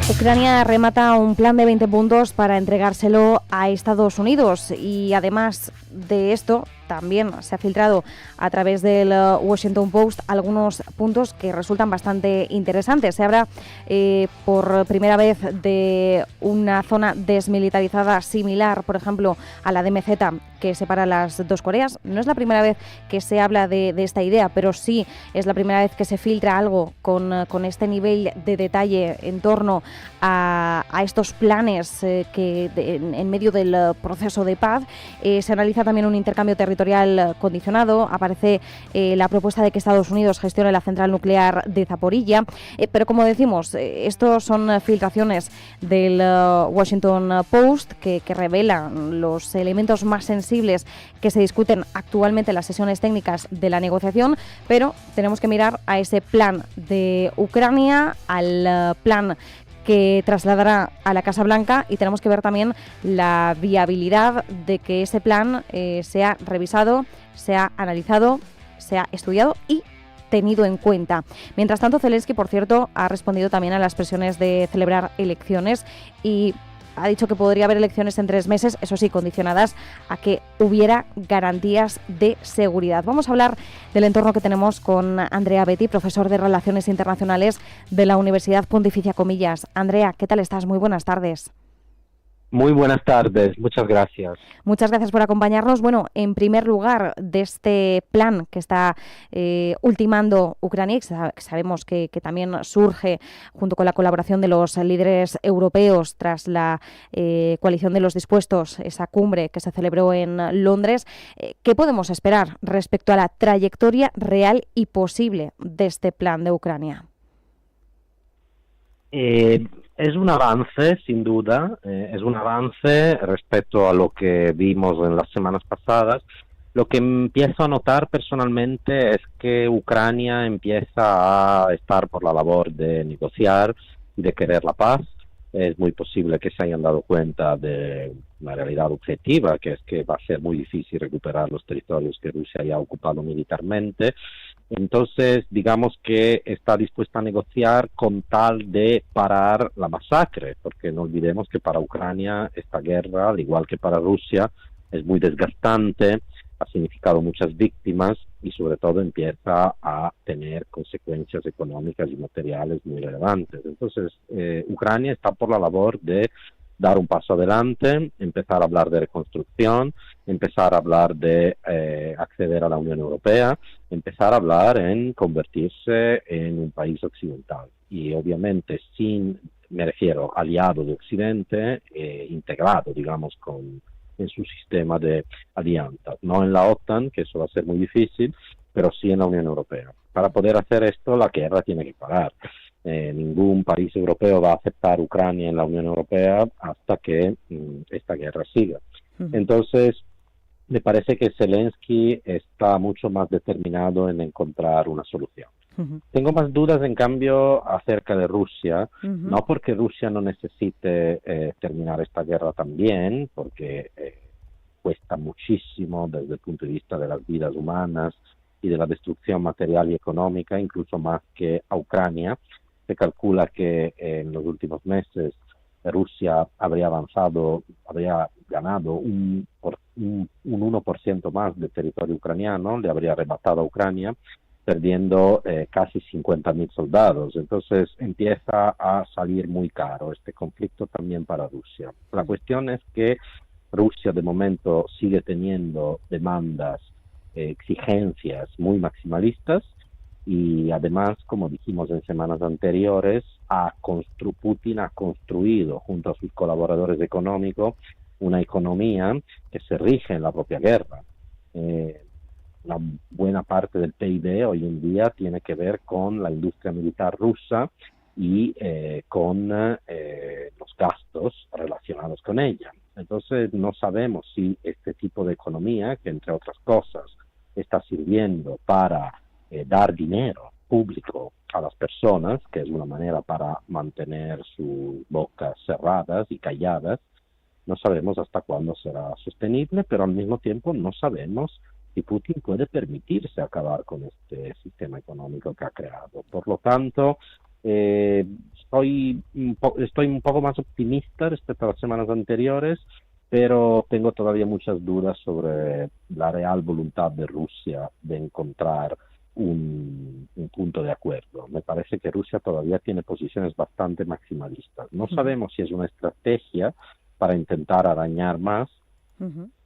Ucrania remata un plan de 20 puntos para entregárselo a Estados Unidos y además de esto también se ha filtrado a través del Washington Post algunos puntos que resultan bastante interesantes. Se habla por primera vez de una zona desmilitarizada similar, por ejemplo, a la DMZ que separa las dos Coreas. No es la primera vez que se habla de esta idea, pero sí es la primera vez que se filtra algo con este nivel de detalle en torno a estos planes en medio del proceso de paz. Se analiza también un intercambio territorial condicionado. Aparece la propuesta de que Estados Unidos gestione la central nuclear de Zaporilla, pero como decimos, estos son filtraciones del Washington Post que revelan los elementos más sensibles que se discuten actualmente en las sesiones técnicas de la negociación, pero tenemos que mirar a ese plan de Ucrania, al plan que trasladará a la Casa Blanca, y tenemos que ver también la viabilidad de que ese plan sea revisado, sea analizado, sea estudiado y tenido en cuenta. Mientras tanto, Zelensky, por cierto, ha respondido también a las presiones de celebrar elecciones y ha dicho que podría haber elecciones en 3 meses, eso sí, condicionadas a que hubiera garantías de seguridad. Vamos a hablar del entorno que tenemos con Andrea Betti, profesor de Relaciones Internacionales de la Universidad Pontificia Comillas. Andrea, ¿qué tal estás? Muy buenas tardes. Muy buenas tardes, muchas gracias. Muchas gracias por acompañarnos. Bueno, en primer lugar, de este plan que está ultimando Ucrania, que sabemos que también surge junto con la colaboración de los líderes europeos tras la coalición de los dispuestos, esa cumbre que se celebró en Londres, ¿qué podemos esperar respecto a la trayectoria real y posible de este plan de Ucrania? Es un avance, sin duda, es un avance respecto a lo que vimos en las semanas pasadas. Lo que empiezo a notar personalmente es que Ucrania empieza a estar por la labor de negociar y de querer la paz. Es muy posible que se hayan dado cuenta de una realidad objetiva, que es que va a ser muy difícil recuperar los territorios que Rusia haya ocupado militarmente. Entonces, digamos que está dispuesta a negociar con tal de parar la masacre, porque no olvidemos que para Ucrania esta guerra, al igual que para Rusia, es muy desgastante, ha significado muchas víctimas y sobre todo empieza a tener consecuencias económicas y materiales muy relevantes. Entonces, Ucrania está por la labor de dar un paso adelante, empezar a hablar de reconstrucción, empezar a hablar de acceder a la Unión Europea, empezar a hablar en convertirse en un país occidental. Y obviamente me refiero, aliado de Occidente, integrado, digamos, en su sistema de alianzas. No en la OTAN, que eso va a ser muy difícil, pero sí en la Unión Europea. Para poder hacer esto, la guerra tiene que parar. Ningún país europeo va a aceptar Ucrania en la Unión Europea hasta que esta guerra siga. Entonces, me parece que Zelensky está mucho más determinado en encontrar una solución. Tengo más dudas, en cambio, acerca de Rusia, no porque Rusia no necesite terminar esta guerra también, porque cuesta muchísimo desde el punto de vista de las vidas humanas y de la destrucción material y económica, incluso más que a Ucrania. Se calcula que en los últimos meses Rusia habría ganado un 1% más de territorio ucraniano, le habría arrebatado a Ucrania, perdiendo casi 50.000 soldados. Entonces empieza a salir muy caro este conflicto también para Rusia. La cuestión es que Rusia de momento sigue teniendo demandas, exigencias muy maximalistas, y además, como dijimos en semanas anteriores, Putin ha construido junto a sus colaboradores económicos una economía que se rige en la propia guerra. Una buena parte del PIB hoy en día tiene que ver con la industria militar rusa y con los gastos relacionados con ella. Entonces no sabemos si este tipo de economía, que entre otras cosas está sirviendo para dar dinero público a las personas, que es una manera para mantener sus bocas cerradas y calladas, no sabemos hasta cuándo será sostenible, pero al mismo tiempo no sabemos si Putin puede permitirse acabar con este sistema económico que ha creado. Por lo tanto, estoy un poco más optimista respecto a las semanas anteriores, pero tengo todavía muchas dudas sobre la real voluntad de Rusia de encontrar un punto de acuerdo. Me parece que Rusia todavía tiene posiciones bastante maximalistas. No sabemos si es una estrategia para intentar arañar más,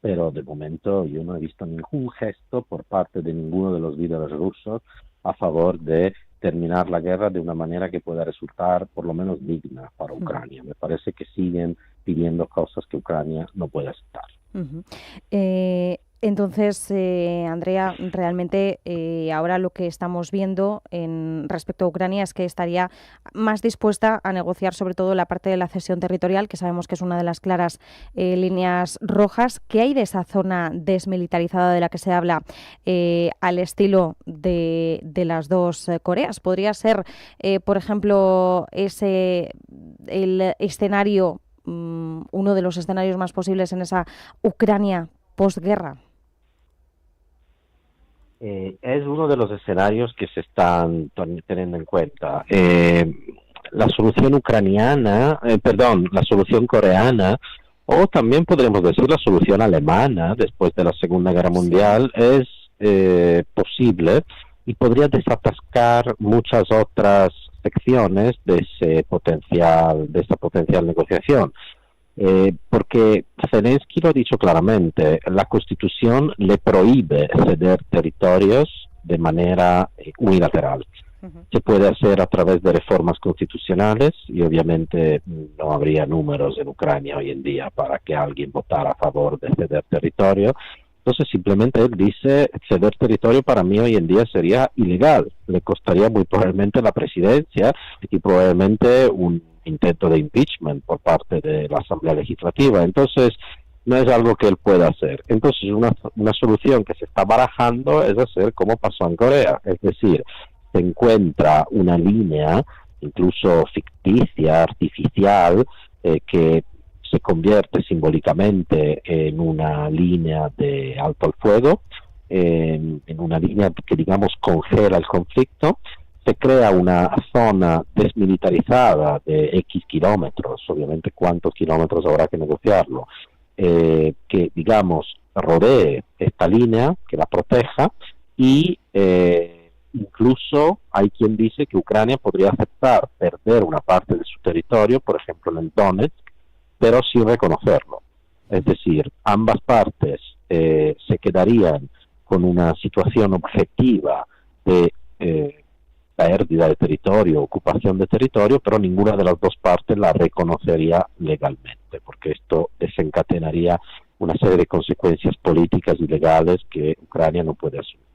pero de momento yo no he visto ningún gesto por parte de ninguno de los líderes rusos a favor de terminar la guerra de una manera que pueda resultar por lo menos digna para Ucrania. Me parece que siguen pidiendo cosas que Ucrania no puede aceptar. Entonces, Andrea, realmente ahora lo que estamos viendo respecto a Ucrania es que estaría más dispuesta a negociar sobre todo la parte de la cesión territorial, que sabemos que es una de las claras líneas rojas. ¿Qué hay de esa zona desmilitarizada de la que se habla al estilo de las dos Coreas? ¿Podría ser, por ejemplo, el escenario, uno de los escenarios más posibles en esa Ucrania posguerra? Es uno de los escenarios que se están teniendo en cuenta. La solución la solución coreana, o también podríamos decir la solución alemana después de la Segunda Guerra Mundial, es posible y podría desatascar muchas otras secciones de esa potencial negociación. Porque Zelensky lo ha dicho claramente, la Constitución le prohíbe ceder territorios de manera unilateral. Se puede hacer a través de reformas constitucionales y obviamente no habría números en Ucrania hoy en día para que alguien votara a favor de ceder territorio. Entonces simplemente él dice, ceder territorio para mí hoy en día sería ilegal, le costaría muy probablemente la presidencia y probablemente un intento de impeachment por parte de la Asamblea Legislativa. Entonces no es algo que él pueda hacer. Entonces una solución que se está barajando es hacer como pasó en Corea, es decir, se encuentra una línea incluso ficticia, artificial, que se convierte simbólicamente en una línea de alto al fuego, en una línea que, digamos, congela el conflicto. Se crea una zona desmilitarizada de X kilómetros, obviamente cuántos kilómetros habrá que negociarlo, que, digamos, rodee esta línea, que la proteja, y incluso hay quien dice que Ucrania podría aceptar perder una parte de su territorio, por ejemplo en el Donetsk, pero sin reconocerlo. Es decir, ambas partes se quedarían con una situación objetiva de pérdida de territorio, ocupación de territorio, pero ninguna de las dos partes la reconocería legalmente, porque esto desencadenaría una serie de consecuencias políticas y legales que Ucrania no puede asumir.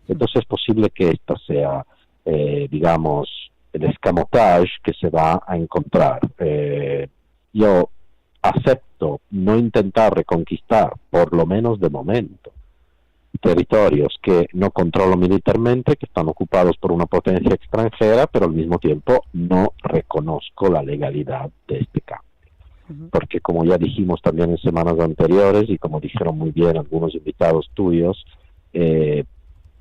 Entonces es posible que esta sea, digamos, el escamotage que se va a encontrar. Yo acepto no intentar reconquistar, por lo menos de momento, territorios que no controlo militarmente, que están ocupados por una potencia extranjera, pero al mismo tiempo no reconozco la legalidad de este cambio. Porque como ya dijimos también en semanas anteriores, y como dijeron muy bien algunos invitados tuyos,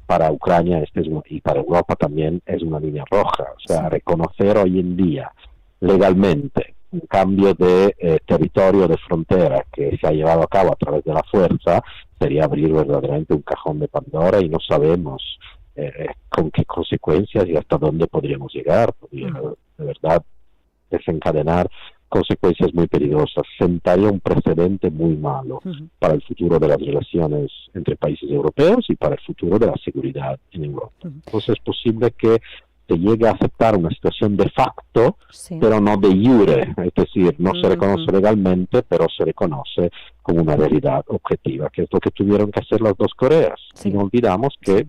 para Ucrania y para Europa también es una línea roja. O sea, reconocer hoy en día legalmente un cambio de territorio, de frontera que se ha llevado a cabo a través de la fuerza, sería abrir verdaderamente un cajón de Pandora y no sabemos con qué consecuencias y hasta dónde podríamos llegar. Podría de verdad desencadenar consecuencias muy peligrosas. Sentaría un precedente muy malo para el futuro de las relaciones entre países europeos y para el futuro de la seguridad en Europa. Entonces es posible que se llegue a aceptar una situación de facto, pero no de jure, es decir, no se reconoce legalmente, pero se reconoce como una realidad objetiva, que es lo que tuvieron que hacer las dos Coreas. Y no olvidamos que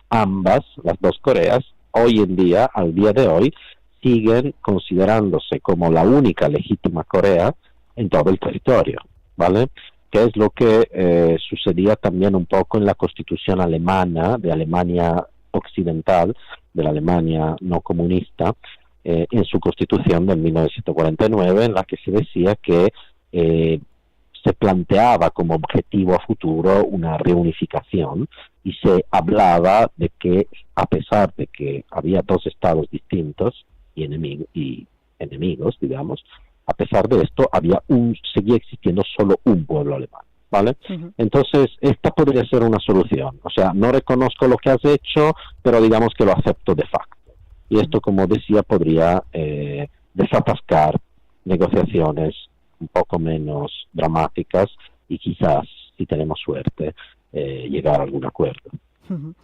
ambas, las dos Coreas, hoy en día, al día de hoy, siguen considerándose como la única legítima Corea en todo el territorio, ¿vale? Que es lo que sucedía también un poco en la constitución alemana, de Alemania occidental, de la Alemania no comunista, en su constitución del 1949, en la que se decía que se planteaba como objetivo a futuro una reunificación y se hablaba de que, a pesar de que había dos estados distintos y enemigos, digamos, a pesar de esto seguía existiendo solo un pueblo alemán, ¿vale? Ujú. Entonces, esta podría ser una solución. O sea, no reconozco lo que has hecho, pero digamos que lo acepto de facto. Y esto, como decía, podría desatascar negociaciones un poco menos dramáticas y quizás, si tenemos suerte, llegar a algún acuerdo. Ujú.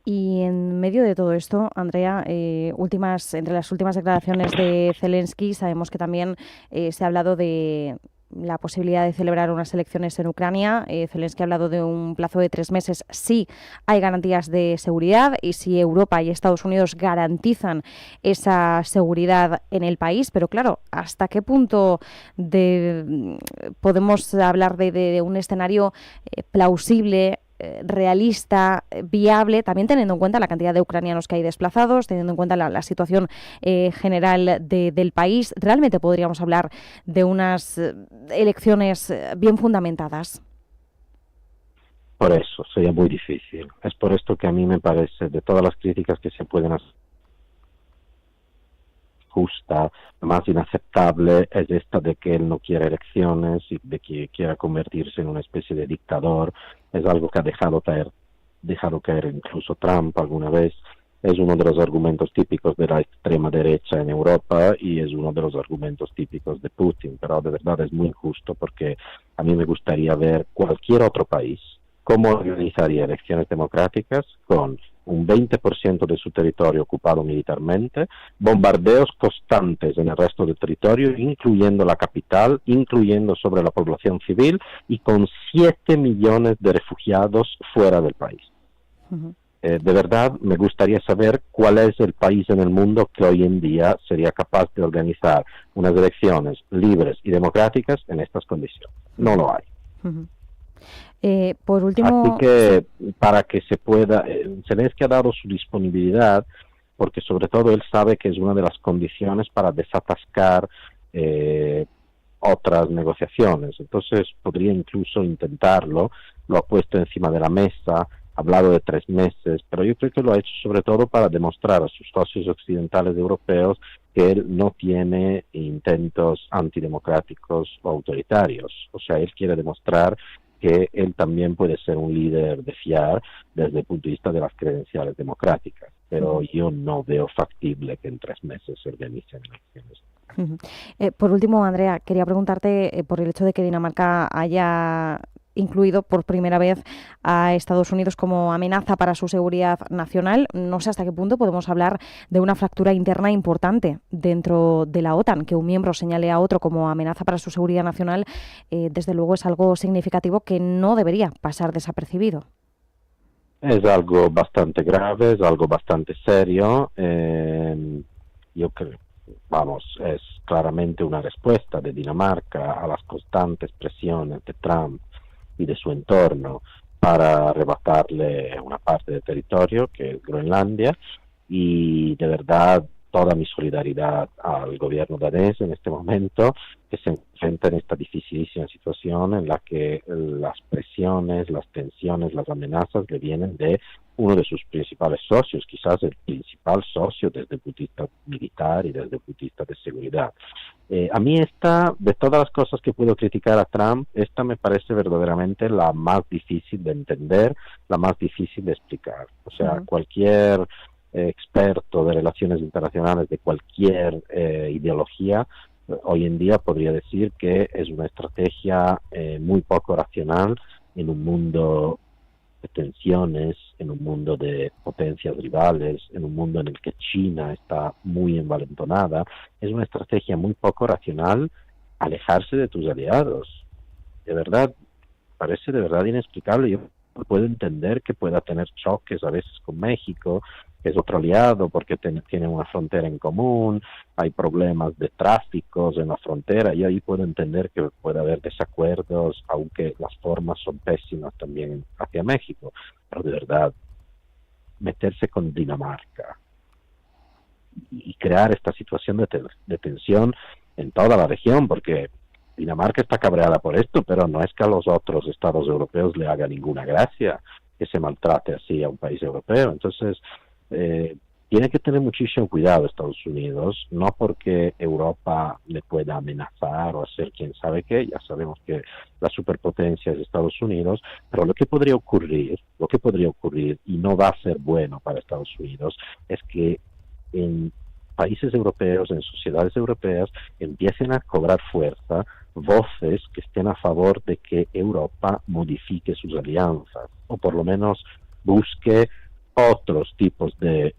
Y en medio de todo esto, Andrea, entre las últimas declaraciones de Zelensky, sabemos que también se ha hablado de la posibilidad de celebrar unas elecciones en Ucrania. Zelensky ha hablado de un plazo de 3 meses si hay garantías de seguridad y si Europa y Estados Unidos garantizan esa seguridad en el país. Pero claro, ¿hasta qué punto podemos hablar de un escenario plausible, realista, viable, también teniendo en cuenta la cantidad de ucranianos que hay desplazados, teniendo en cuenta la situación general del país? ¿Realmente podríamos hablar de unas elecciones bien fundamentadas? Por eso, sería muy difícil. Es por esto que a mí me parece, de todas las críticas que se pueden hacer, justa, la más inaceptable es esta de que él no quiere elecciones y de que quiera convertirse en una especie de dictador. Es algo que ha dejado caer incluso Trump alguna vez. Es uno de los argumentos típicos de la extrema derecha en Europa y es uno de los argumentos típicos de Putin, pero de verdad es muy injusto porque a mí me gustaría ver cualquier otro país cómo organizaría elecciones democráticas con un 20% de su territorio ocupado militarmente, bombardeos constantes en el resto del territorio, incluyendo la capital, incluyendo sobre la población civil, y con 7 millones de refugiados fuera del país. Uh-huh. De verdad, me gustaría saber cuál es el país en el mundo que hoy en día sería capaz de organizar unas elecciones libres y democráticas en estas condiciones. No lo hay. Uh-huh. Por último, así que para que se pueda, Zelensky ha dado su disponibilidad porque sobre todo él sabe que es una de las condiciones para desatascar otras negociaciones. Entonces podría incluso intentarlo, lo ha puesto encima de la mesa, ha hablado de 3 meses, pero yo creo que lo ha hecho sobre todo para demostrar a sus socios occidentales europeos que él no tiene intentos antidemocráticos o autoritarios. O sea, él quiere demostrar que él también puede ser un líder de fiar desde el punto de vista de las credenciales democráticas, pero yo no veo factible que en 3 meses se organicen elecciones. Por último, Andrea, quería preguntarte por el hecho de que Dinamarca haya incluido por primera vez a Estados Unidos como amenaza para su seguridad nacional. No sé hasta qué punto podemos hablar de una fractura interna importante dentro de la OTAN, que un miembro señale a otro como amenaza para su seguridad nacional, desde luego es algo significativo que no debería pasar desapercibido. Es algo bastante grave, es algo bastante serio. Yo creo, es claramente una respuesta de Dinamarca a las constantes presiones de Trump y de su entorno para arrebatarle una parte del territorio, que es Groenlandia, y de verdad toda mi solidaridad al gobierno danés en este momento, que se enfrenta en esta dificilísima situación en la que las presiones, las tensiones, las amenazas le vienen de uno de sus principales socios, quizás el principal socio desde el punto de vista militar y desde el punto de vista de seguridad. A mí de todas las cosas que puedo criticar a Trump, esta me parece verdaderamente la más difícil de entender, la más difícil de explicar. O sea, cualquier experto de relaciones internacionales de cualquier ideología hoy en día podría decir que es una estrategia muy poco racional en un mundo de tensiones, en un mundo de potencias rivales, en un mundo en el que China está muy envalentonada. Es una estrategia muy poco racional alejarse de tus aliados. De verdad, parece de verdad inexplicable. Yo puedo entender que pueda tener choques a veces con México, que es otro aliado porque tienen una frontera en común, hay problemas de tráficos en la frontera, y ahí puedo entender que puede haber desacuerdos, aunque las formas son pésimas también hacia México. Pero de verdad, meterse con Dinamarca y crear esta situación de tensión en toda la región, porque Dinamarca está cabreada por esto, pero no es que a los otros estados europeos le haga ninguna gracia que se maltrate así a un país europeo. Entonces, tiene que tener muchísimo cuidado Estados Unidos, no porque Europa le pueda amenazar o hacer quién sabe qué, ya sabemos que la superpotencia es Estados Unidos, pero lo que podría ocurrir, y no va a ser bueno para Estados Unidos, es que en países europeos, en sociedades europeas, empiecen a cobrar fuerza voces que estén a favor de que Europa modifique sus alianzas, o por lo menos busque otros tipos de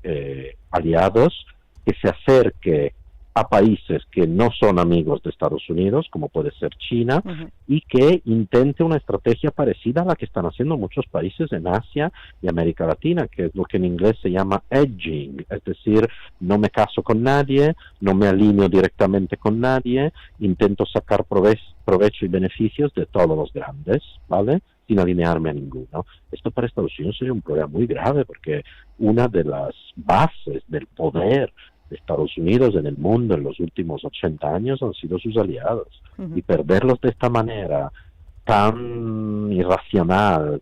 aliados, que se acerque a países que no son amigos de Estados Unidos, como puede ser China, y que intente una estrategia parecida a la que están haciendo muchos países en Asia y América Latina, que es lo que en inglés se llama edging, es decir, no me caso con nadie, no me alineo directamente con nadie, intento sacar provecho y beneficios de todos los grandes, ¿vale?, sin alinearme a ninguno. Esto para Estados Unidos sería un problema muy grave, porque una de las bases del poder de Estados Unidos en el mundo en los últimos 80 años han sido sus aliados. Y perderlos de esta manera tan irracional,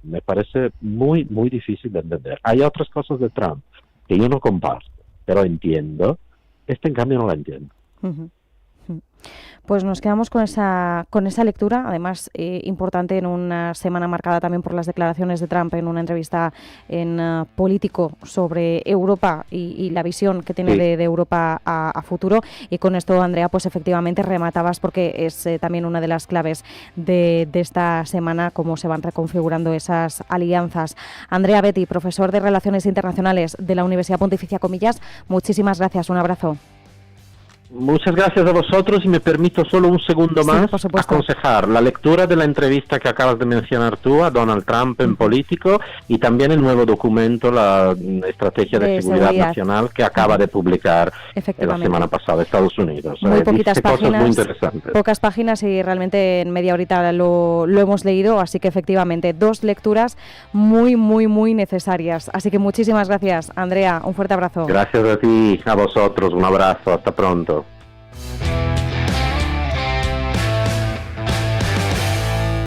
me parece muy, muy difícil de entender. Hay otras cosas de Trump que yo no comparto, pero entiendo. En cambio no la entiendo. Pues nos quedamos con esa lectura, además importante en una semana marcada también por las declaraciones de Trump en una entrevista en Político sobre Europa y la visión que tiene de Europa a futuro. Y con esto, Andrea, pues efectivamente rematabas, porque es también una de las claves de esta semana, cómo se van reconfigurando esas alianzas. Andrea Betti, profesor de Relaciones Internacionales de la Universidad Pontificia Comillas, muchísimas gracias, un abrazo. Muchas gracias a vosotros, y me permito solo un segundo más aconsejar la lectura de la entrevista que acabas de mencionar tú a Donald Trump en Político, y también el nuevo documento, la Estrategia de Seguridad Nacional, que acaba de publicar la semana pasada Estados Unidos. Muy poquitas páginas, muy interesantes. Pocas páginas, y realmente en media horita lo hemos leído, así que efectivamente 2 lecturas muy, muy, muy necesarias. Así que muchísimas gracias, Andrea, un fuerte abrazo. Gracias a ti, a vosotros, un abrazo, hasta pronto.